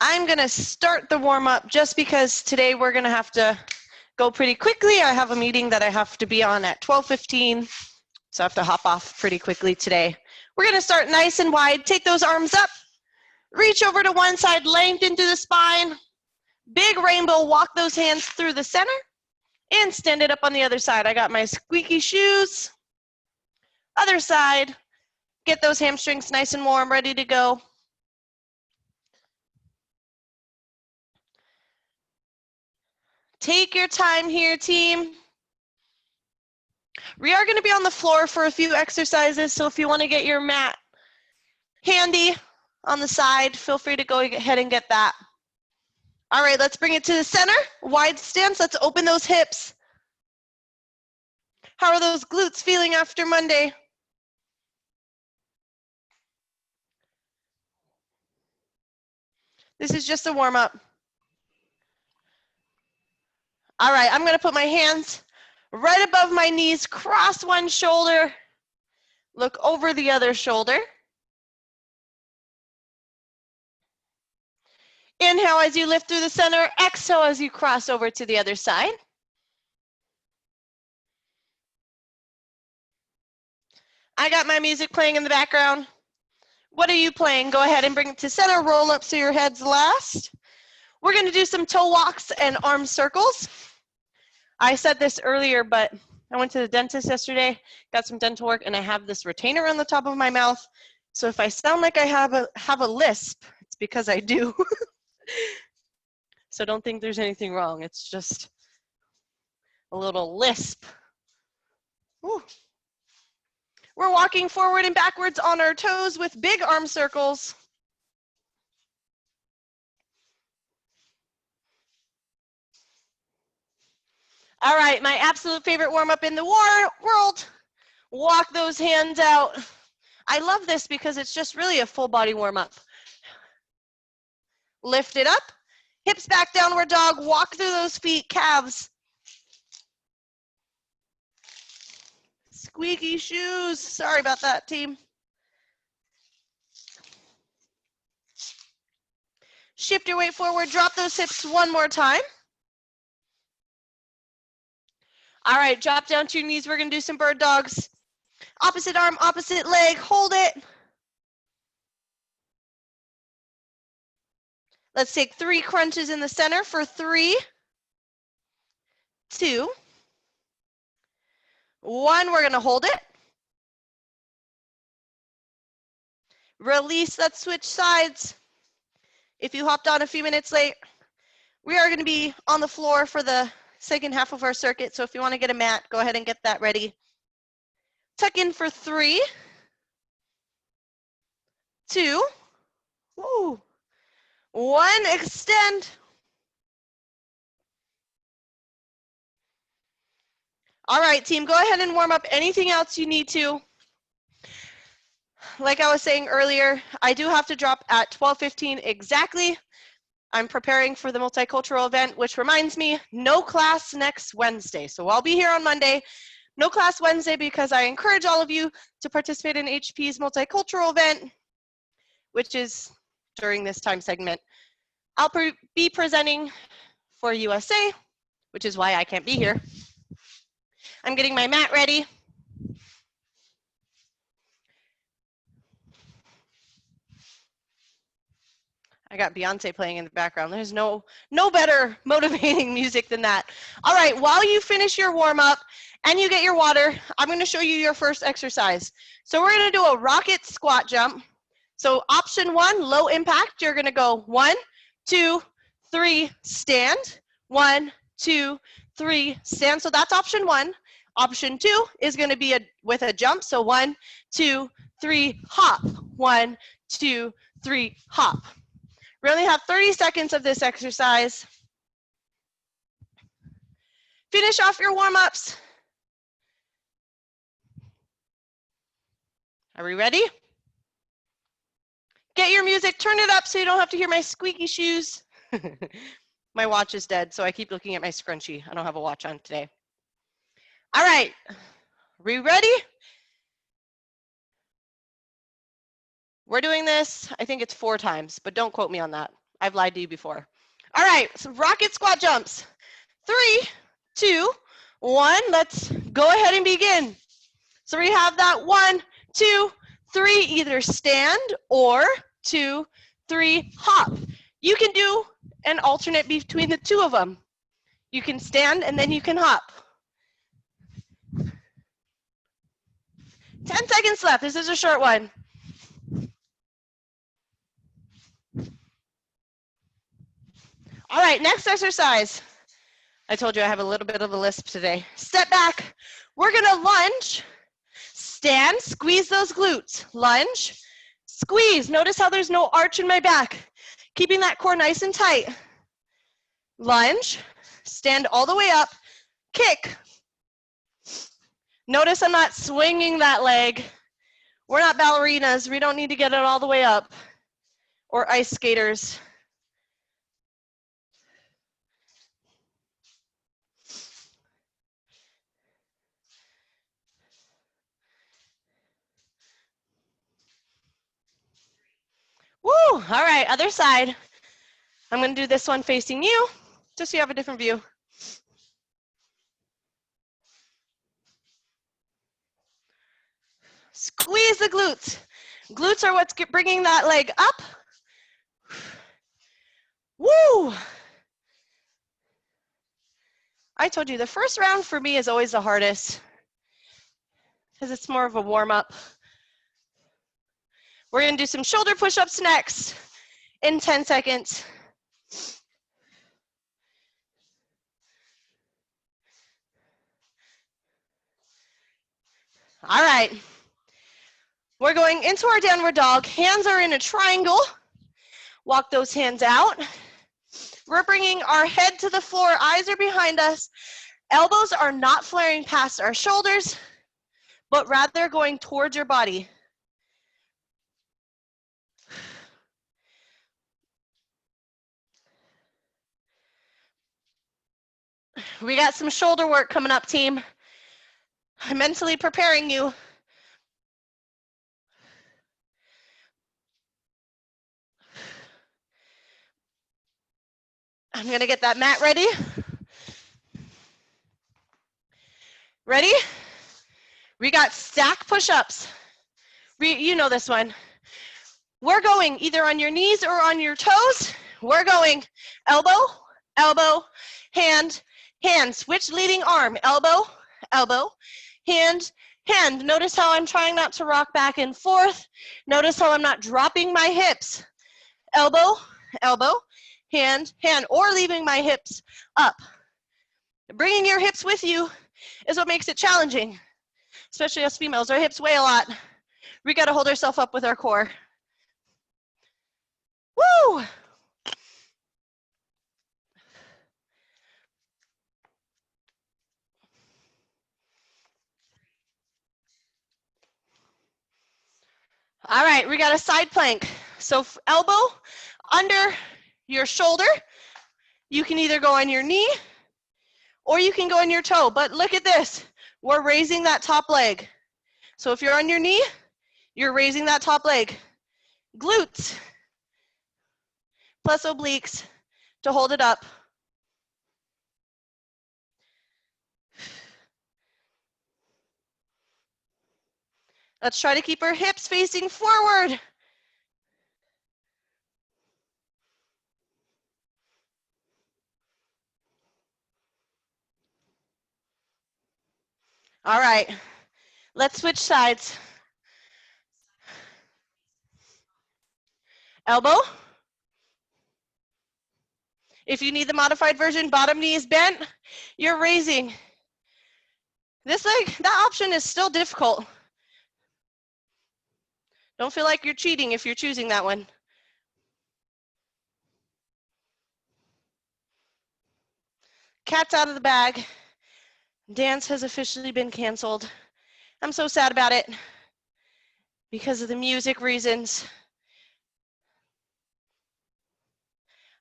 I'm gonna start the warm up just because today we're gonna have to go pretty quickly. I have a meeting that I have to be on at 12:15, so I have to hop off pretty quickly today. We're gonna start nice and wide. Take those arms up, reach over to one side, lengthen through the spine. Big rainbow, walk those hands through the center and stand it up on the other side. I got my squeaky shoes. Other side, get those hamstrings nice and warm, ready to go. Take your time here, team. We are going to be on the floor for a few exercises, so if you want to get your mat handy on the side, feel free to go ahead and get that. All right, let's bring it to the center. Wide stance, let's open those hips. How are those glutes feeling after Monday? This is just a warm up. All right, I'm going to put my hands right above my knees, cross one shoulder, look over the other shoulder. Inhale as you lift through the center, exhale as you cross over to the other side. I got my music playing in the background. What are you playing? Go ahead and bring it to center, roll up so your head's last. We're going to do some toe walks and arm circles. I said this earlier, but I went to the dentist yesterday, got some dental work, and I have this retainer on the top of my mouth. So if I sound like I have a lisp, it's because I do. So don't think there's anything wrong. It's just a little lisp. Woo. We're walking forward and backwards on our toes with big arm circles. All right, my absolute favorite warm-up in the world. Walk those hands out. I love this because it's just really a full body warm-up. Lift it up, hips back, downward dog, walk through those feet, calves. Squeaky shoes, sorry about that, team. Shift your weight forward, drop those hips one more time. All right, drop down to your knees. We're gonna do some bird dogs. Opposite arm, opposite leg, hold it. Let's take 3 crunches in the center for 3, 2, 1. We're gonna hold it. Release, let's switch sides. If you hopped on a few minutes late, we are gonna be on the floor for the second half of our circuit. So if you wanna get a mat, go ahead and get that ready. Tuck in for 3, 2, 1, extend. All right, team, go ahead and warm up anything else you need to. Like I was saying earlier, I do have to drop at 12:15 exactly. I'm preparing for the multicultural event, which reminds me, no class next Wednesday. So I'll be here on Monday. No class Wednesday because I encourage all of you to participate in HP's multicultural event, which is during this time segment. I'll be presenting for USA, which is why I can't be here. I'm getting my mat ready. I got Beyonce playing in the background. There's no better motivating music than that. All right, while you finish your warm up and you get your water, I'm gonna show you your first exercise. So we're gonna do a rocket squat jump. So option 1, low impact. You're gonna go 1, 2, 3, stand. 1, 2, 3, stand. So that's option 1. Option 2 is gonna be with a jump. So 1, 2, 3, hop. 1, 2, 3, hop. We only have 30 seconds of this exercise. Finish off your warm-ups. Are we ready? Get your music, turn it up so you don't have to hear my squeaky shoes. My watch is dead, so I keep looking at my scrunchie. I don't have a watch on today. All right, are we ready? We're doing this, I think it's 4 times, but don't quote me on that. I've lied to you before. All right, so rocket squat jumps. 3, 2, 1. Let's go ahead and begin. So we have that 1, 2, 3, either stand or 2, 3, hop. You can do an alternate between the two of them. You can stand and then you can hop. 10 seconds left. This is a short one. All right, next exercise. I told you I have a little bit of a lisp today. Step back. We're gonna lunge, stand, squeeze those glutes. Lunge, squeeze. Notice how there's no arch in my back. Keeping that core nice and tight. Lunge, stand all the way up, kick. Notice I'm not swinging that leg. We're not ballerinas. We don't need to get it all the way up. Or ice skaters. Woo, all right, other side. I'm gonna do this one facing you, just so you have a different view. Squeeze the glutes. Glutes are what's bringing that leg up. Woo! I told you the first round for me is always the hardest because it's more of a warm up. We're gonna do some shoulder push-ups next in 10 seconds. All right. We're going into our downward dog. Hands are in a triangle. Walk those hands out. We're bringing our head to the floor. Eyes are behind us. Elbows are not flaring past our shoulders, but rather going towards your body. We got some shoulder work coming up, team. I'm mentally preparing you. I'm gonna get that mat ready. Ready? We got stack push-ups. You know this one. We're going either on your knees or on your toes. We're going elbow, elbow, hand, hand. Switch leading arm. Elbow, elbow, hand, hand. Notice how I'm trying not to rock back and forth. Notice how I'm not dropping my hips. Elbow, elbow, hand, hand, or leaving my hips up. Bringing your hips with you is what makes it challenging, especially us females. Our hips weigh a lot. We got to hold ourselves up with our core. Woo! All right, we got a side plank. So elbow under your shoulder. You can either go on your knee or you can go on your toe, but look at this. We're raising that top leg. So if you're on your knee, you're raising that top leg. Glutes plus obliques to hold it up. Let's try to keep our hips facing forward. All right, let's switch sides. Elbow. If you need the modified version, bottom knee is bent, you're raising. This leg, that option is still difficult. Don't feel like you're cheating if you're choosing that one. Cat's out of the bag. Dance has officially been canceled. I'm so sad about it because of the music reasons.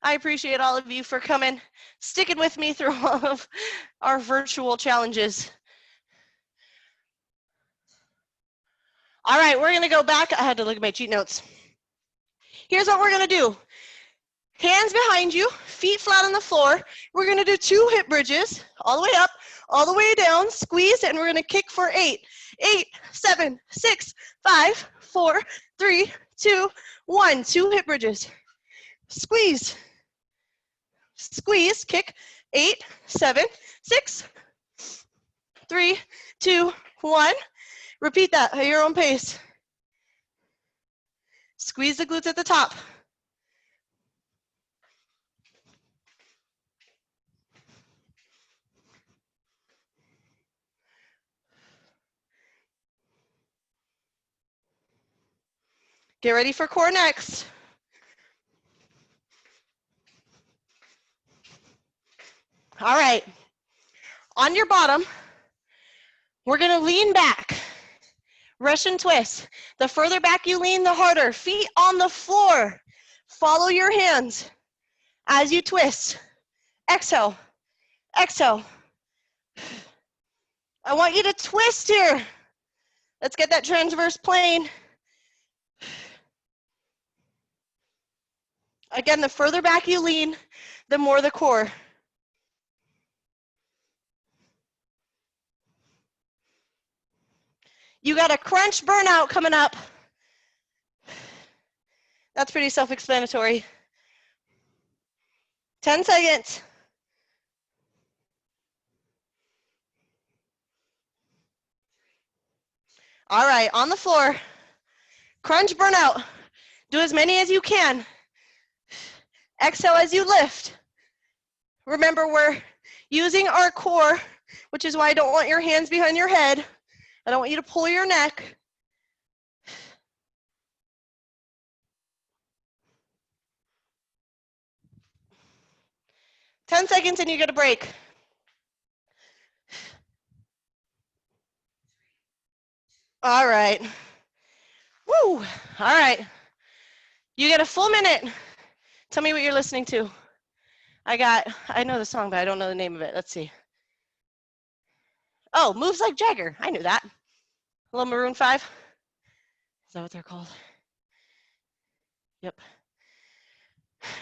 I appreciate all of you for coming, sticking with me through all of our virtual challenges. All right, we're gonna go back. I had to look at my cheat notes. Here's what we're gonna do. Hands behind you, feet flat on the floor. We're gonna do 2 hip bridges, all the way up, all the way down, squeeze, and we're gonna kick for 8. 8, 7, 6, 5, 4, 3, 2, 1. 2 hip bridges. Squeeze, squeeze, kick, 8, 7, 6, 3, 2, 1. Repeat that at your own pace. Squeeze the glutes at the top. Get ready for core next. All right. On your bottom, we're gonna lean back. Russian twist. The further back you lean, the harder. Feet on the floor. Follow your hands as you twist. Exhale, exhale. I want you to twist here. Let's get that transverse plane. Again, the further back you lean, the more the core. You got a crunch burnout coming up. That's pretty self-explanatory. 10 seconds. All right, on the floor, crunch burnout. Do as many as you can. Exhale as you lift. Remember, we're using our core, which is why I don't want your hands behind your head. I don't want you to pull your neck. Ten seconds and you get a break. All right. Woo. All right. You get a full minute. Tell me what you're listening to. I know the song, but I don't know the name of it. Let's see. Oh, Moves Like Jagger. I knew that. Hello, Maroon 5. Is that what they're called? Yep.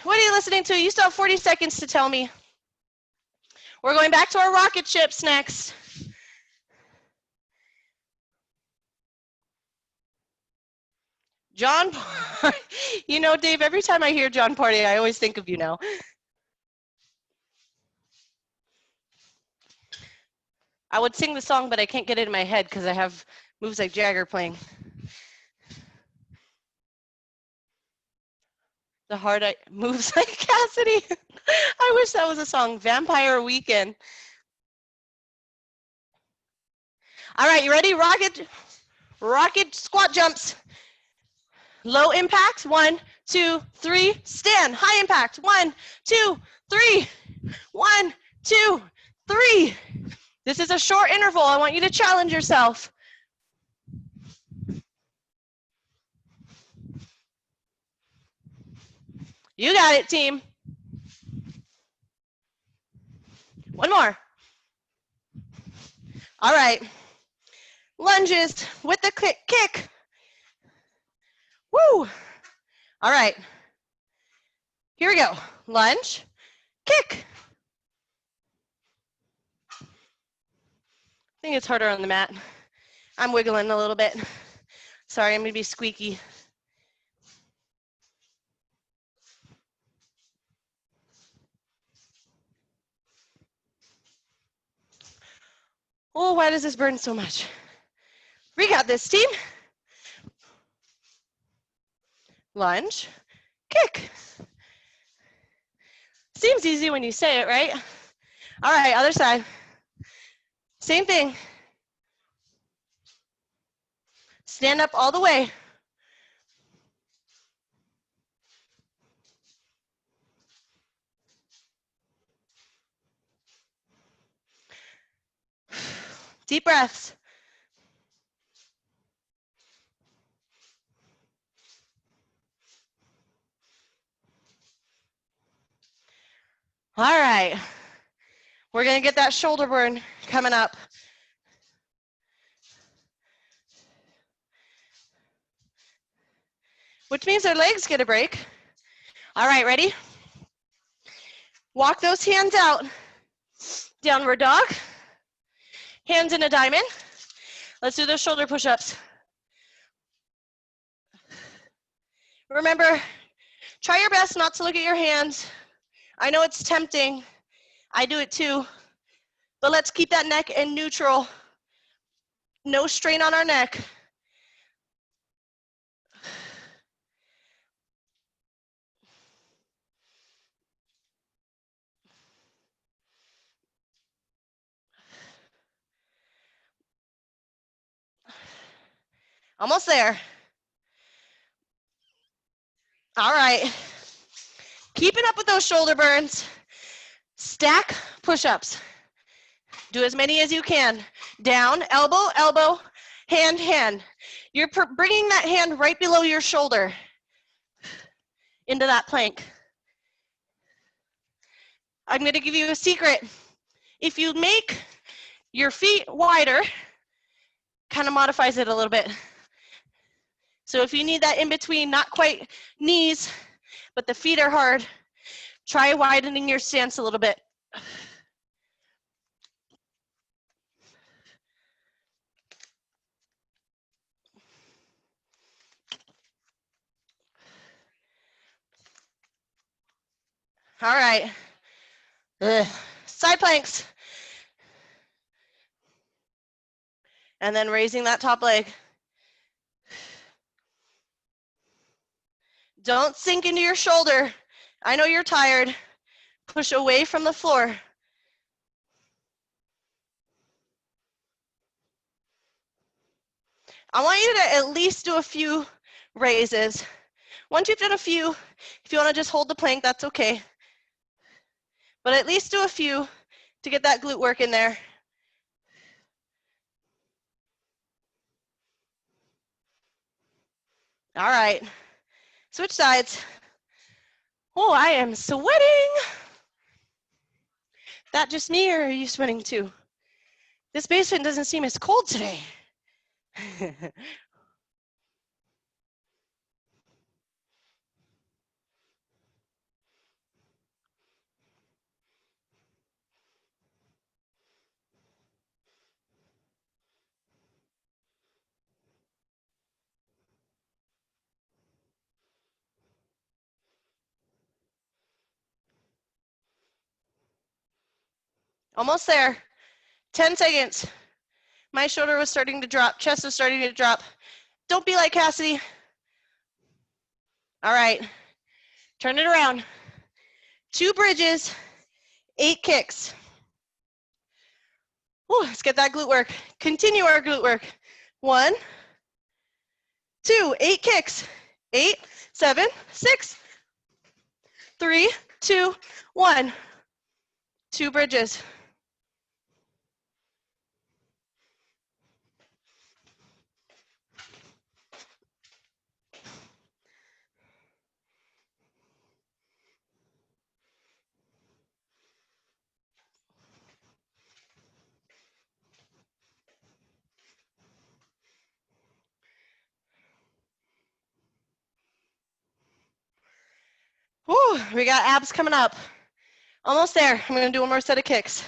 What are you listening to? You still have 40 seconds to tell me. We're going back to our rocket ships next. John Party. You know, Dave, every time I hear John Party, I always think of you now. I would sing the song, but I can't get it in my head because I have Moves Like Jagger playing. The Heart Moves Like Cassidy. I wish that was a song. Vampire Weekend. All right, you ready? Rocket squat jumps. Low impact. 1, 2, 3. Stand. High impact. 1, 2, 3. 1, 2, 3. This is a short interval. I want you to challenge yourself. You got it, team. One more. All right. Lunges with the kick. Woo. All right. Here we go. Lunge, kick. I think it's harder on the mat. I'm wiggling a little bit. Sorry, I'm going to be squeaky. Oh, why does this burn so much? We got this, team. Lunge, kick. Seems easy when you say it, right? All right, other side. Same thing. Stand up all the way. Deep breaths. All right. We're going to get that shoulder burn coming up. Which means our legs get a break. All right, ready? Walk those hands out. Downward dog. Hands in a diamond. Let's do those shoulder push-ups. Remember, try your best not to look at your hands. I know it's tempting. I do it too. But let's keep that neck in neutral. No strain on our neck. Almost there. All right. Keeping up with those shoulder burns. Stack push-ups. Do as many as you can. Down, elbow, elbow, hand, hand. You're bringing that hand right below your shoulder into that plank. I'm going to give you a secret. If you make your feet wider, kind of modifies it a little bit. So if you need that in between, not quite knees, but the feet are hard, try widening your stance a little bit. All right. Side planks. And then raising that top leg. Don't sink into your shoulder. I know you're tired. Push away from the floor. I want you to at least do a few raises. Once you've done a few, if you want to just hold the plank, that's okay. But at least do a few to get that glute work in there. All right, switch sides. Oh, I am sweating. That just me, or are you sweating too? This basement doesn't seem as cold today. Almost there. 10 seconds. My shoulder was starting to drop. Chest was starting to drop. Don't be like Cassidy. All right. Turn it around. 2 bridges, 8 kicks. Ooh, let's get that glute work. Continue our glute work. 1, 2, 8 kicks. 8, 7, 6, 3, 2, 1. 2 bridges. Whew, we got abs coming up. Almost there. I'm going to do one more set of kicks.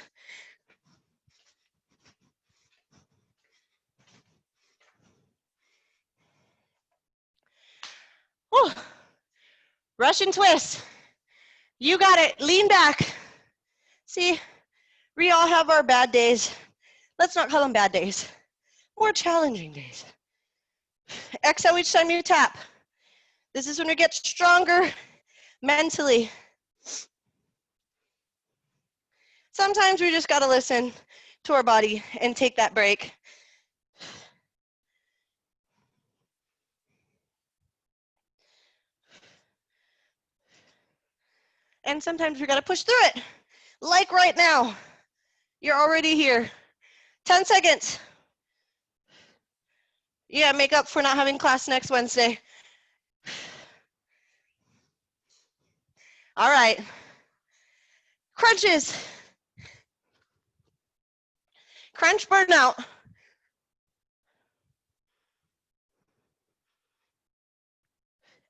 Whew. Russian twist. You got it. Lean back. See, we all have our bad days. Let's not call them bad days. More challenging days. Exhale each time you tap. This is when we get stronger mentally. Sometimes we just got to listen to our body and take that break. And sometimes we got to push through it. Like right now. You're already here. 10 seconds. Yeah, make up for not having class next Wednesday. All right. Crunches. Crunch burnout.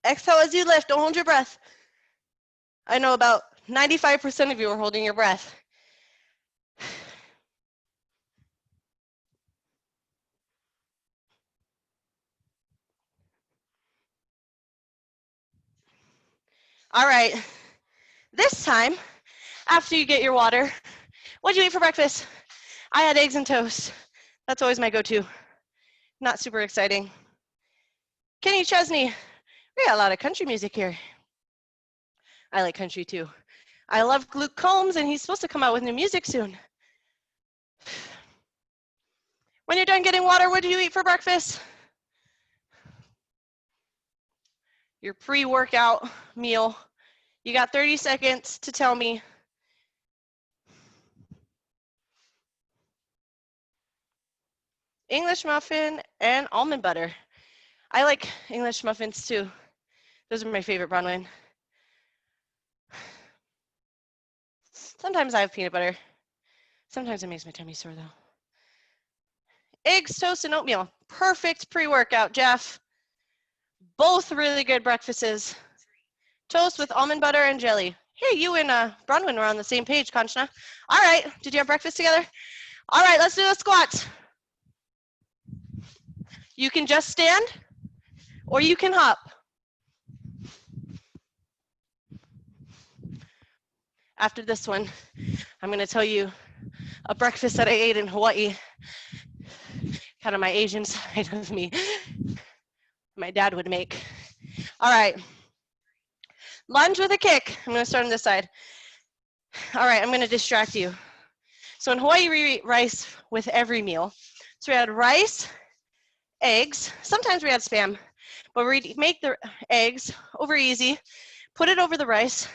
Exhale as you lift. Don't hold your breath. I know about 95% of you are holding your breath. All right, this time, after you get your water, what'd you eat for breakfast? I had eggs and toast. That's always my go-to. Not super exciting. Kenny Chesney, we got a lot of country music here. I like country too. I love Luke Combs, and he's supposed to come out with new music soon. When you're done getting water, what do you eat for breakfast? Your pre-workout meal. You got 30 seconds to tell me. English muffin and almond butter. I like English muffins too. Those are my favorite, Bronwyn. Sometimes I have peanut butter. Sometimes it makes my tummy sore though. Eggs, toast, and oatmeal. Perfect pre-workout, Jeff. Both really good breakfasts. Toast with almond butter and jelly. Hey, you and Bronwyn were on the same page, Kanchana. All right, did you have breakfast together? All right, let's do a squat. You can just stand or you can hop. After this one, I'm gonna tell you a breakfast that I ate in Hawaii. Kind of my Asian side of me. My dad would make. All right. Lunge with a kick. I'm gonna start on this side. All right, I'm gonna distract you. So in Hawaii, we eat rice with every meal. So we had rice, eggs, sometimes we had Spam, but we'd make the eggs over easy, put it over the rice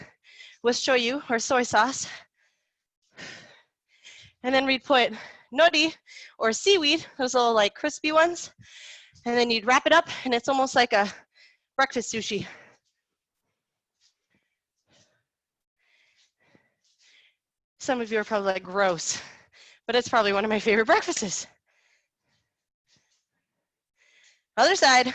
with shoyu or soy sauce, and then we'd put nori or seaweed, those little like crispy ones, and then you'd wrap it up and it's almost like a breakfast sushi. Some of you are probably like, gross, but it's probably one of my favorite breakfasts. Other side.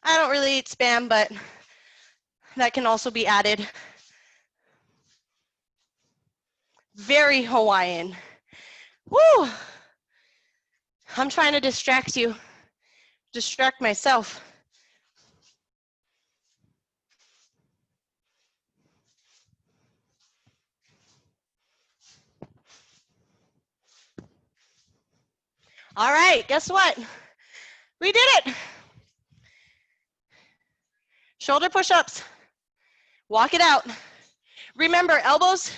I don't really eat Spam, but that can also be added. Very Hawaiian. Woo! I'm trying to distract you, distract myself. All right, guess what? We did it. Shoulder push-ups. Walk it out. Remember, elbows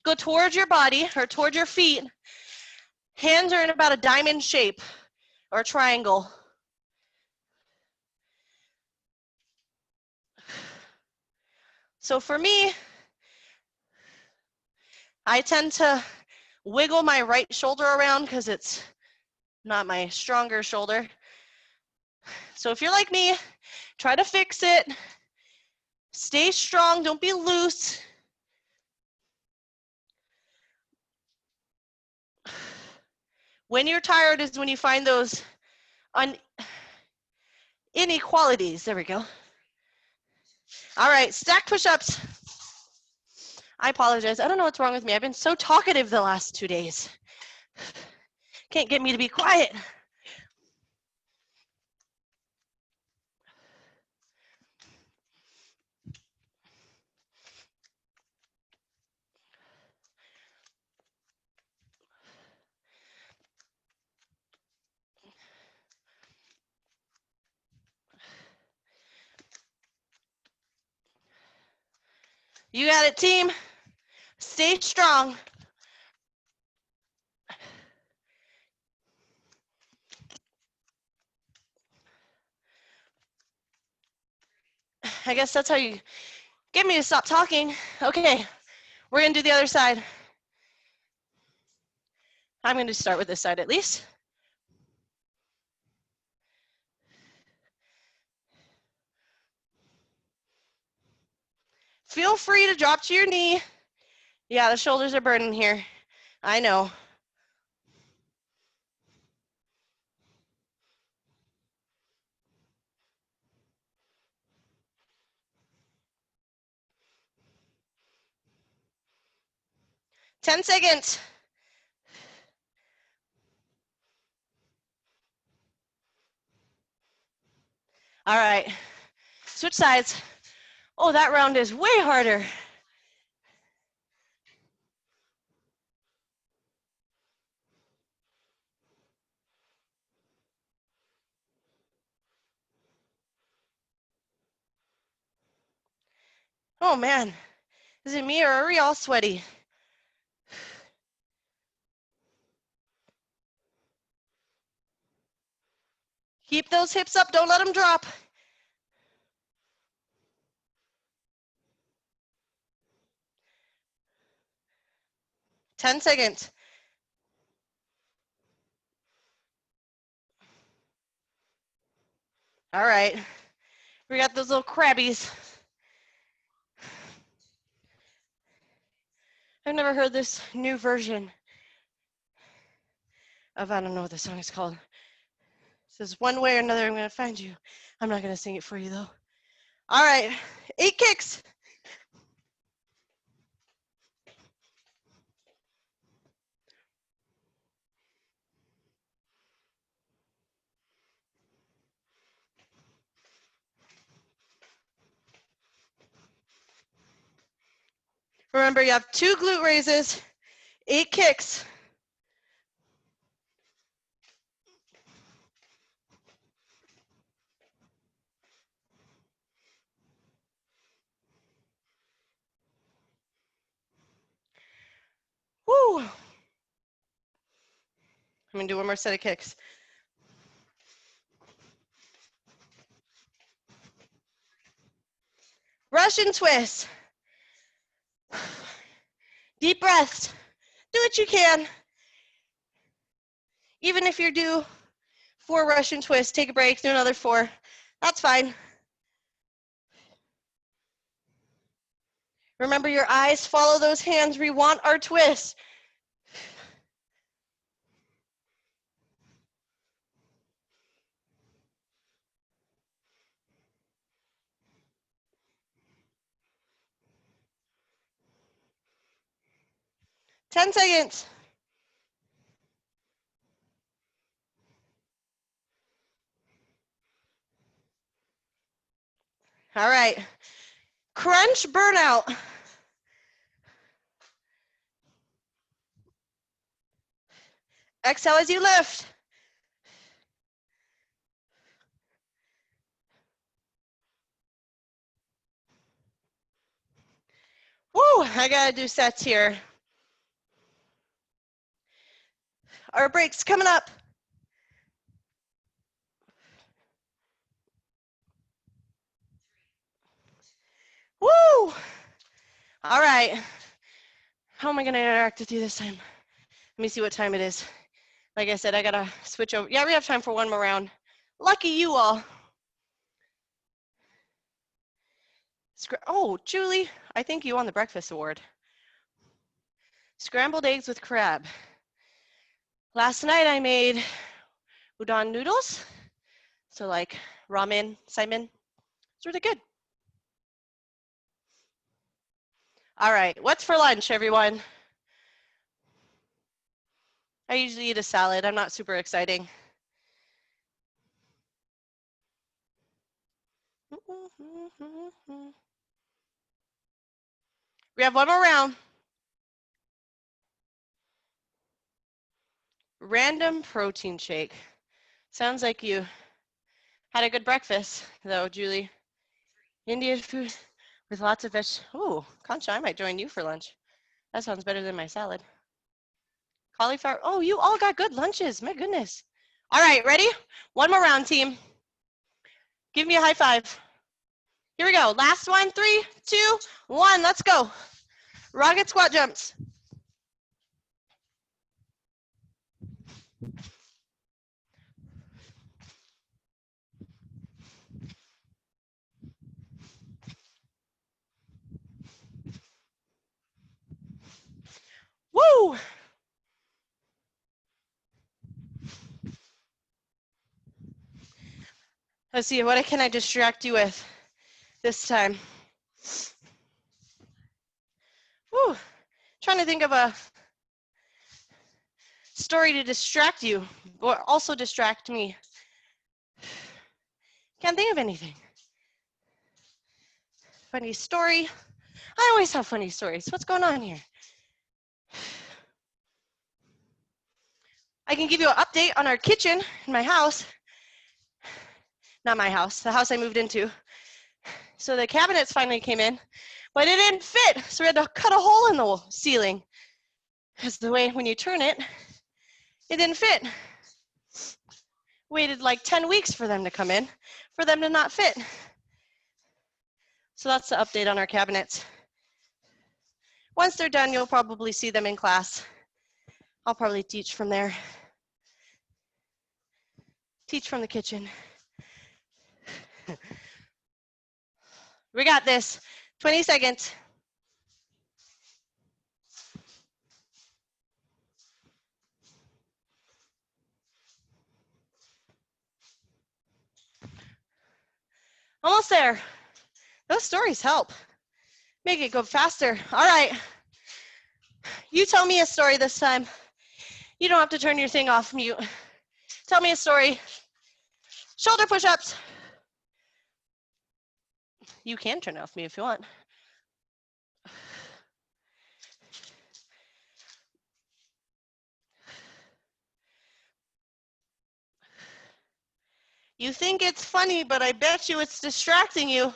go towards your body or towards your feet. Hands are in about a diamond shape or a triangle. So for me, I tend to wiggle my right shoulder around because it's not my stronger shoulder. So if you're like me, try to fix it. Stay strong, don't be loose. When you're tired is when you find those inequalities. There we go. All right, stack push-ups. I apologize. I don't know what's wrong with me. I've been so talkative the last 2 days. Can't get me to be quiet. You got it, team. Stay strong. I guess that's how you get me to stop talking. Okay, we're gonna do the other side. I'm gonna start with this side at least. Feel free to drop to your knee. Yeah, the shoulders are burning here. I know. 10 seconds. All right, switch sides. Oh, that round is way harder. Oh man, is it me or are we all sweaty? Keep those hips up, don't let them drop. Ten seconds. All right, we got those little crabbies. I've never heard this new version of, I don't know what the song is called. It says, one way or another, I'm gonna find you. I'm not gonna sing it for you though. All right, 8 kicks. Remember, you have 2 glute raises, 8 kicks. Woo! I'm gonna do one more set of kicks. Russian twist. Deep breaths. Do what you can. Even if you do 4 Russian twists, take a break, do another 4. That's fine. Remember, your eyes follow those hands. We want our twist. Ten seconds. All right. Crunch burnout. Exhale as you lift. Woo, I gotta do sets here. Our break's coming up. Woo! All right. How am I gonna interact with you this time? Let me see what time it is. Like I said, I gotta switch over. Yeah, we have time for one more round. Lucky you all. Oh, Julie, I think you won the breakfast award. Scrambled eggs with crab. Last night I made udon noodles. So like ramen, Simon. It's really good. All right, what's for lunch, everyone? I usually eat a salad. I'm not super exciting. We have one more round. Random protein shake. Sounds like you had a good breakfast, though, Julie. Indian food with lots of vegetables. Oh, Concha, I might join you for lunch. That sounds better than my salad. Cauliflower. Oh, you all got good lunches. My goodness. All right, ready? One more round, team. Give me a high five. Here we go. Last one. 3, 2, 1. Let's go. Rocket squat jumps. Woo! Let's see, what can I distract you with this time? Woo! Trying to think of a story to distract you, or also distract me. Can't think of anything. Funny story. I always have funny stories. What's going on here? I can give you an update on our kitchen in my house. Not my house, the house I moved into. So the cabinets finally came in, but it didn't fit. So we had to cut a hole in the ceiling. Because the way when you turn it, it didn't fit. Waited like 10 weeks for them to come in, for them to not fit. So that's the update on our cabinets. Once they're done, you'll probably see them in class. I'll probably teach from there. Teach from the kitchen. We got this. 20 seconds. Almost there. Those stories help. Make it go faster. All right. You tell me a story this time. You don't have to turn your thing off mute. Tell me a story. Shoulder push-ups. You can turn it off mute if you want. You think it's funny, but I bet you it's distracting you.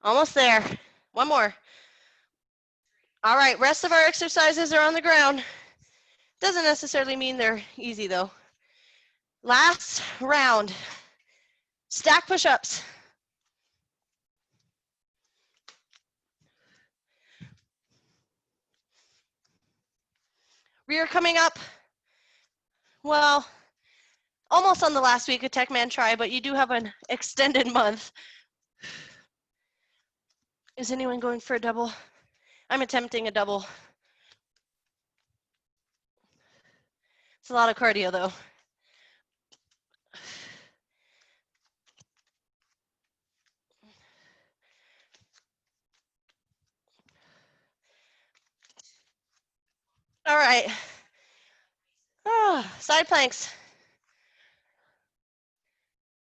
Almost there. One more. All right, rest of our exercises are on the ground. Doesn't necessarily mean they're easy though. Last round. Stack push-ups. Rear coming up. Well, almost on the last week of TechMan Try, but you do have an extended month. Is anyone going for a double? I'm attempting a double. It's a lot of cardio though. All right. Oh, side planks.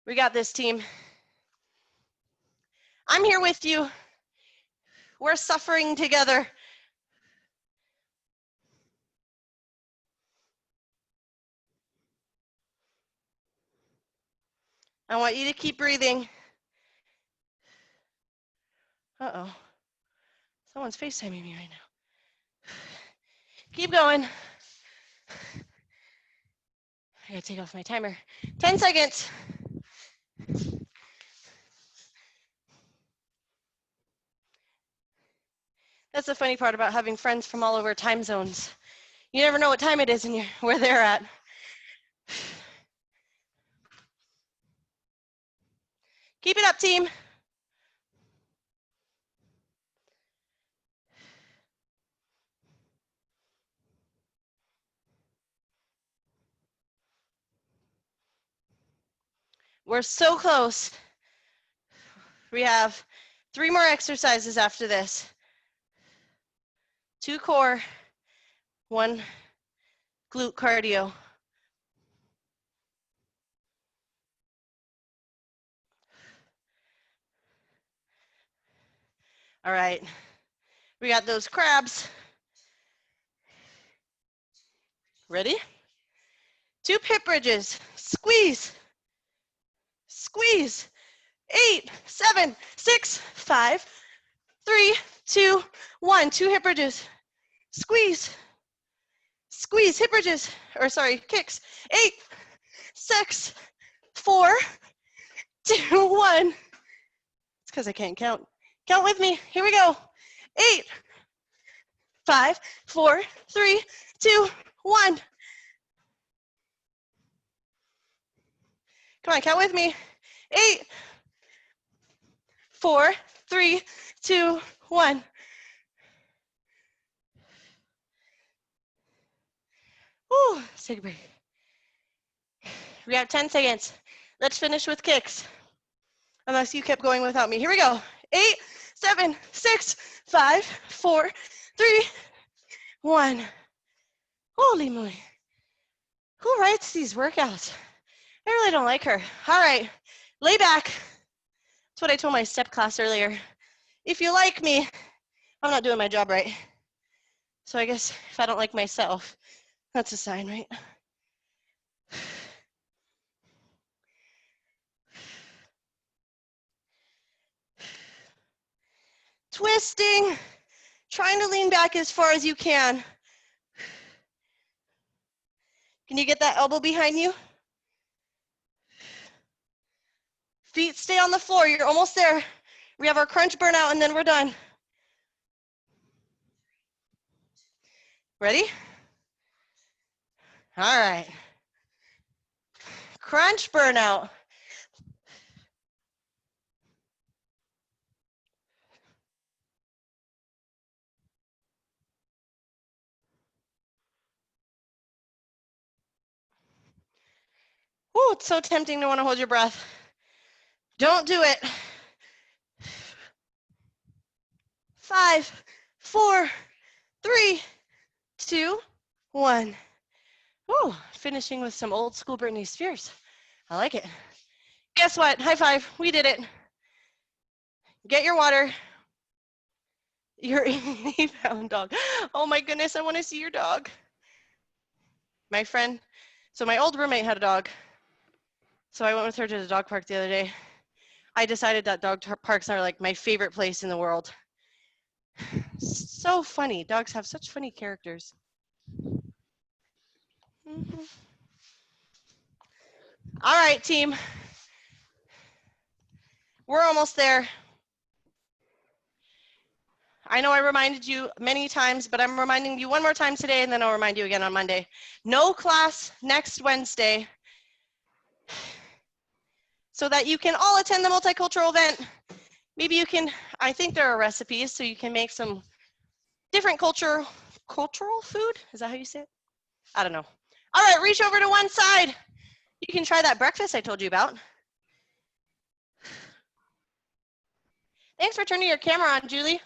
We got this, team. I'm here with you. We're suffering together. I want you to keep breathing. Uh-oh. Someone's FaceTiming me right now. Keep going. I gotta take off my timer. 10 seconds. That's the funny part about having friends from all over time zones. You never know what time it is and where they're at. Keep it up, team. We're so close. We have 3 more exercises after this. 2 core, 1 glute cardio. All right, we got those crabs. Ready? 2 hip bridges, squeeze, squeeze. 8, 7, 6, 5, 3, 2, 1. 2 hip bridges, squeeze, squeeze, hip bridges, or sorry, kicks. 8, 6, 4, 2, 1. It's because I can't count. Count with me. Here we go. 8, 5, 4, 3, 2, 1. Come on, count with me. 8, 4, 3, 2, 1. Whew, let's take a break. We have 10 seconds. Let's finish with kicks. Unless you kept going without me. Here we go. 8, 7, 6, 5, 4, 3, 1. Holy moly. Who writes these workouts? I really don't like her. All right, lay back. That's what I told my step class earlier. If you like me, I'm not doing my job right. So I guess if I don't like myself, that's a sign, right? Twisting, trying to lean back as far as you can. Can you get that elbow behind you? Feet stay on the floor, you're almost there. We have our crunch burnout and then we're done. Ready? All right. Crunch burnout. Oh, it's so tempting to want to hold your breath. Don't do it. 5, 4, 3, 2, 1. Oh, finishing with some old school Britney Spears. I like it. Guess what? High five. We did it. Get your water. Your 80-pound dog. Oh my goodness, I want to see your dog. My friend, so my old roommate had a dog. So I went with her to the dog park the other day. I decided that dog parks are like my favorite place in the world. So funny. Dogs have such funny characters. Mm-hmm. All right, team. We're almost there. I know I reminded you many times, but I'm reminding you one more time today, and then I'll remind you again on Monday. No class next Wednesday, so that you can all attend the multicultural event. Maybe you can, I think there are recipes, so you can make some different cultural food? Is that how you say it? I don't know. All right, reach over to one side. You can try that breakfast I told you about. Thanks for turning your camera on, Julie.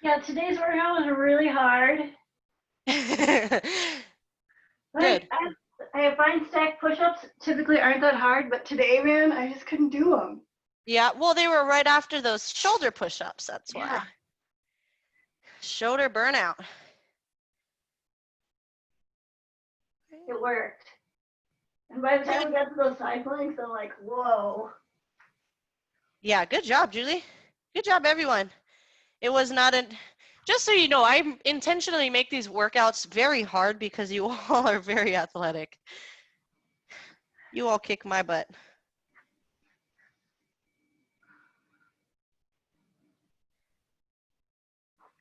Yeah, today's workout was really hard. Good. I find stack push-ups typically aren't that hard, but today, man, I just couldn't do them. Yeah, well, they were right after those shoulder push-ups, that's why. Yeah. Shoulder burnout. It worked. And by the time we got to those side planks, I'm like, whoa. Yeah, good job, Julie. Good job, everyone. It was not a, just so you know, I intentionally make these workouts very hard because you all are very athletic. You all kick my butt.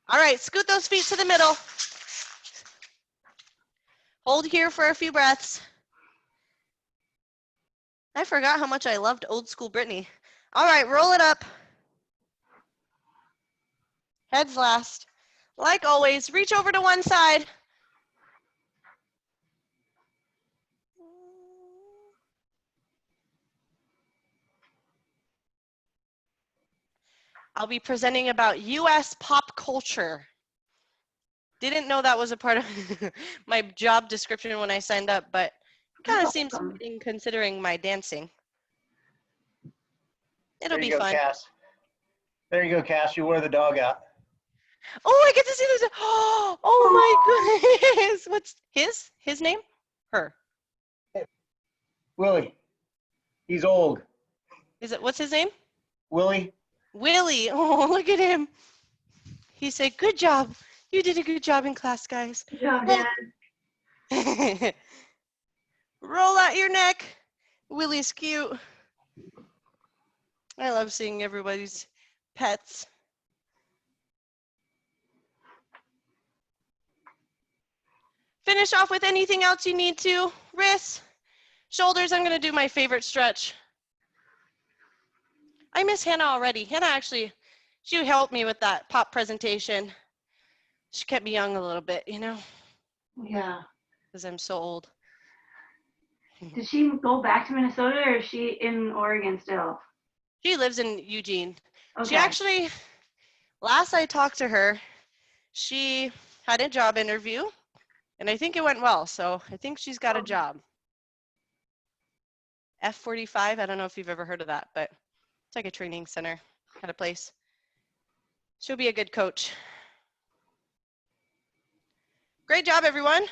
All right, scoot those feet to the middle. Hold here for a few breaths. I forgot how much I loved old school Britney. All right, roll it up. Heads last. Like always, reach over to one side. I'll be presenting about US pop culture. Didn't know that was a part of my job description when I signed up, but it kind of seems fitting considering my dancing. It'll be fun. Cass. There you go, Cass. You wear the dog out. Oh, I get to see this. Oh my goodness. What's his name? Her. Willie. He's old. What's his name? Willie. Willie. Oh, look at him. He said, good job. You did a good job in class, guys. Good job, Dad. Roll out your neck. Willie's cute. I love seeing everybody's pets. Finish off with anything else you need to. Wrists, shoulders. I'm going to do my favorite stretch. I miss Hannah already. Hannah actually, she helped me with that pop presentation. She kept me young a little bit, you know? Yeah. because I'm so old. Did she go back to Minnesota or is she in Oregon still? She lives in Eugene. Okay. She actually, last I talked to her, she had a job interview, and I think it went well. So I think she's got a job. F45, I don't know if you've ever heard of that, but it's like a training center kind of place. She'll be a good coach. Great job, everyone.